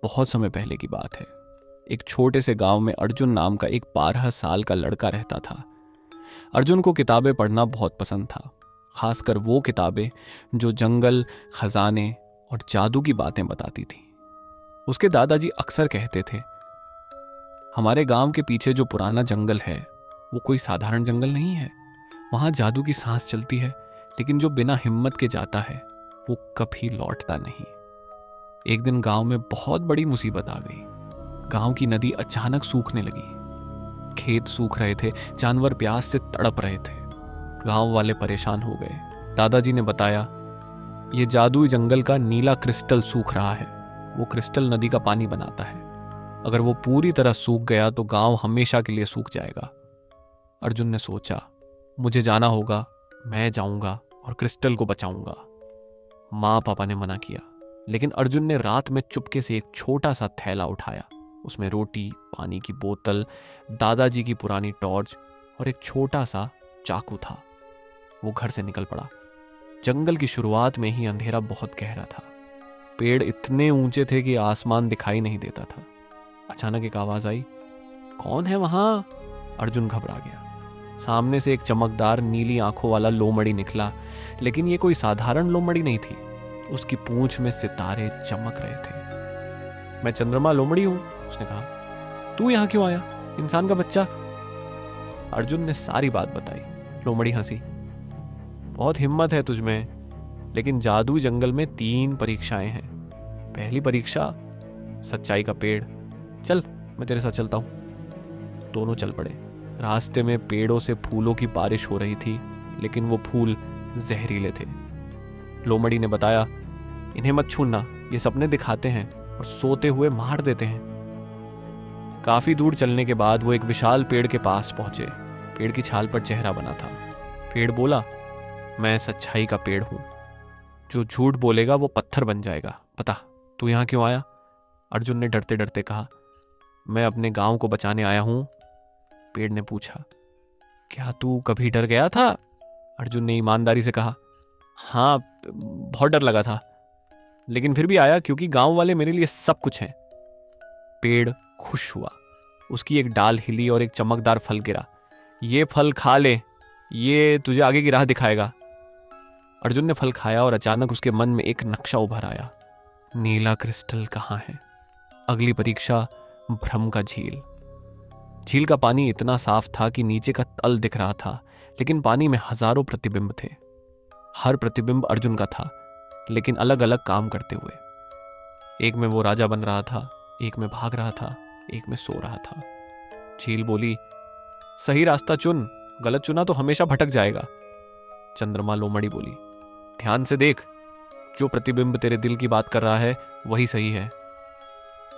बहुत समय पहले की बात है। एक छोटे से गांव में अर्जुन नाम का एक 12 साल का लड़का रहता था। अर्जुन को किताबें पढ़ना बहुत पसंद था, खासकर वो किताबें जो जंगल, खजाने और जादू की बातें बताती थी। उसके दादाजी अक्सर कहते थे, हमारे गांव के पीछे जो पुराना जंगल है वो कोई साधारण जंगल नहीं है। वहां जादू की सांस चलती है, लेकिन जो बिना हिम्मत के जाता है वो कभी लौटता नहीं। एक दिन गांव में बहुत बड़ी मुसीबत आ गई। गांव की नदी अचानक सूखने लगी। खेत सूख रहे थे, जानवर प्यास से तड़प रहे थे। गांव वाले परेशान हो गए। दादाजी ने बताया, ये जादुई जंगल का नीला क्रिस्टल सूख रहा है। वो क्रिस्टल नदी का पानी बनाता है। अगर वो पूरी तरह सूख गया तो गांव हमेशा के लिए सूख जाएगा। अर्जुन ने सोचा, मुझे जाना होगा, मैं जाऊंगा और क्रिस्टल को बचाऊंगा। माँ पापा ने मना किया, लेकिन अर्जुन ने रात में चुपके से एक छोटा सा थैला उठाया। उसमें रोटी, पानी की बोतल, दादाजी की पुरानी टॉर्च और एक छोटा सा चाकू था। वो घर से निकल पड़ा। जंगल की शुरुआत में ही अंधेरा बहुत गहरा था। पेड़ इतने ऊंचे थे कि आसमान दिखाई नहीं देता था। अचानक एक आवाज आई, कौन है वहां? अर्जुन घबरा गया। सामने से एक चमकदार नीली आंखों वाला लोमड़ी निकला, लेकिन ये कोई साधारण लोमड़ी नहीं थी। उसकी पूंछ में सितारे चमक रहे थे। मैं चंद्रमा लोमड़ी हूं, उसने कहा। तू यहां क्यों आया, इंसान का बच्चा? अर्जुन ने सारी बात बताई। लोमड़ी हंसी। बहुत हिम्मत है तुझमें, लेकिन जादू जंगल में 3 परीक्षाएं हैं। पहली परीक्षा, सच्चाई का पेड़। चल, मैं तेरे साथ चलता हूं। दोनों चल पड़े। रास्ते में पेड़ों से फूलों की बारिश हो रही थी, लेकिन वो फूल जहरीले थे। लोमड़ी ने बताया, इन्हें मत छूना, ये सपने दिखाते हैं और सोते हुए मार देते हैं। काफी दूर चलने के बाद वो एक विशाल पेड़ के पास पहुंचे। पेड़ की छाल पर चेहरा बना था। पेड़ बोला, मैं सच्चाई का पेड़ हूं। जो झूठ बोलेगा वो पत्थर बन जाएगा। बता, तू यहां क्यों आया? अर्जुन ने डरते डरते कहा, मैं अपने गांव को बचाने आया हूं। पेड़ ने पूछा, क्या तू कभी डर गया था? अर्जुन ने ईमानदारी से कहा, हाँ, बहुत डर लगा था, लेकिन फिर भी आया क्योंकि गांव वाले मेरे लिए सब कुछ हैं। पेड़ खुश हुआ। उसकी एक डाल हिली और एक चमकदार फल गिरा। ये फल खा ले, ये तुझे आगे की राह दिखाएगा। अर्जुन ने फल खाया और अचानक उसके मन में एक नक्शा उभर आया। नीला क्रिस्टल कहाँ है? अगली परीक्षा, भ्रम का झील। झील का पानी इतना साफ था कि नीचे का तल दिख रहा था, लेकिन पानी में हजारों प्रतिबिंब थे। हर प्रतिबिंब अर्जुन का था, लेकिन अलग अलग काम करते हुए। एक में वो राजा बन रहा था, एक में भाग रहा था, एक में सो रहा था। झील बोली, सही रास्ता चुन, गलत चुना तो हमेशा भटक जाएगा। चंद्रमा लोमड़ी बोली, ध्यान से देख, जो प्रतिबिंब तेरे दिल की बात कर रहा है वही सही है।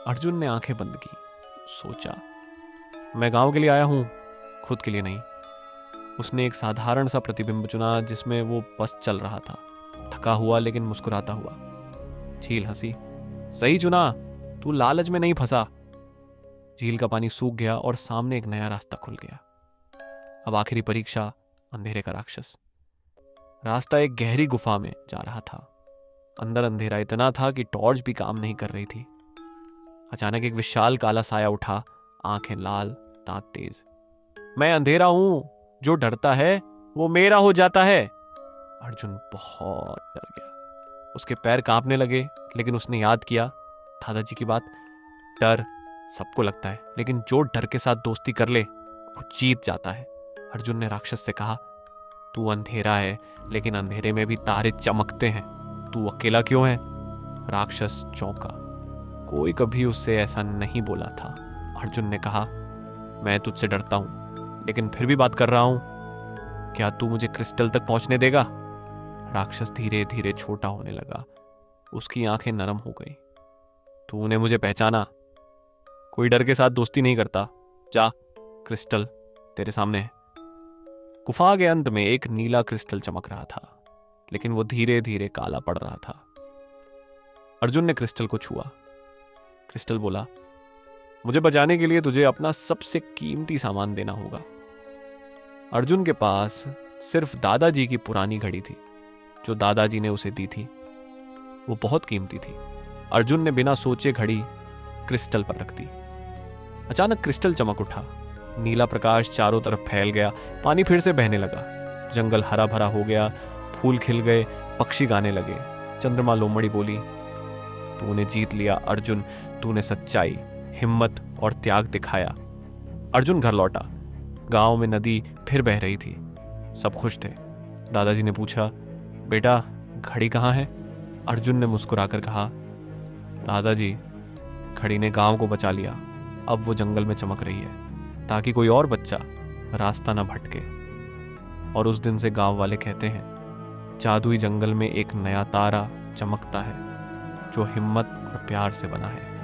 अर्जुन ने आंखें बंद की। सोचा, मैं गांव के लिए आया हूं, खुद के लिए नहीं। उसने एक साधारण सा प्रतिबिंब चुना जिसमें वो बस चल रहा था, थका हुआ लेकिन मुस्कुराता हुआ। झील हंसी, सही चुना, तू लालच में नहीं फंसा। झील का पानी सूख गया और सामने एक नया रास्ता खुल गया। अब आखिरी परीक्षा, अंधेरे का राक्षस। रास्ता एक गहरी गुफा में जा रहा था। अंदर अंधेरा इतना था कि टॉर्च भी काम नहीं कर रही थी। अचानक एक विशाल काला साया उठा, आंखें लाल, दांत तेज। मैं अंधेरा हूं, जो डरता है वो मेरा हो जाता है। अर्जुन बहुत डर गया। उसके पैर कांपने लगे, लेकिन उसने याद किया दादाजी की बात, डर सबको लगता है, लेकिन जो डर के साथ दोस्ती कर ले वो जीत जाता है। अर्जुन ने राक्षस से कहा, तू अंधेरा है, लेकिन अंधेरे में भी तारे चमकते हैं, तू अकेला क्यों है? राक्षस चौंका। कोई कभी उससे ऐसा नहीं बोला था। अर्जुन ने कहा, मैं तुझसे डरता हूं, लेकिन फिर भी बात कर रहा हूं। क्या तू मुझे क्रिस्टल तक पहुंचने देगा? राक्षस धीरे धीरे छोटा होने लगा। उसकी आंखें नरम हो गई। तूने मुझे पहचाना। कोई डर के साथ दोस्ती नहीं करता। जा, क्रिस्टल तेरे सामने है। गुफा के अंत में एक नीला क्रिस्टल चमक रहा था, लेकिन वो धीरे धीरे काला पड़ रहा था। अर्जुन ने क्रिस्टल को छुआ। क्रिस्टल बोला, मुझे बचाने के लिए तुझे अपना सबसे कीमती सामान देना होगा। अर्जुन के पास सिर्फ दादाजी की पुरानी घड़ी थी, जो दादाजी ने उसे दी थी। वो बहुत कीमती थी। अर्जुन ने बिना सोचे घड़ी क्रिस्टल पर रख दी। अचानक क्रिस्टल चमक उठा, नीला प्रकाश चारों तरफ फैल गया, पानी फिर से बहने लगा, जंगल हरा भरा हो गया, फूल खिल गए, पक्षी गाने लगे। चंद्रमा लोमड़ी बोली, तूने जीत लिया अर्जुन, तूने सच्चाई, हिम्मत और त्याग दिखाया। अर्जुन घर लौटा। गांव में नदी फिर बह रही थी, सब खुश थे। दादाजी ने पूछा, बेटा घड़ी कहाँ है? अर्जुन ने मुस्कुराकर कहा, दादाजी घड़ी ने गांव को बचा लिया, अब वो जंगल में चमक रही है ताकि कोई और बच्चा रास्ता ना भटके। और उस दिन से गांव वाले कहते हैं, जादुई जंगल में एक नया तारा चमकता है जो हिम्मत और प्यार से बना है।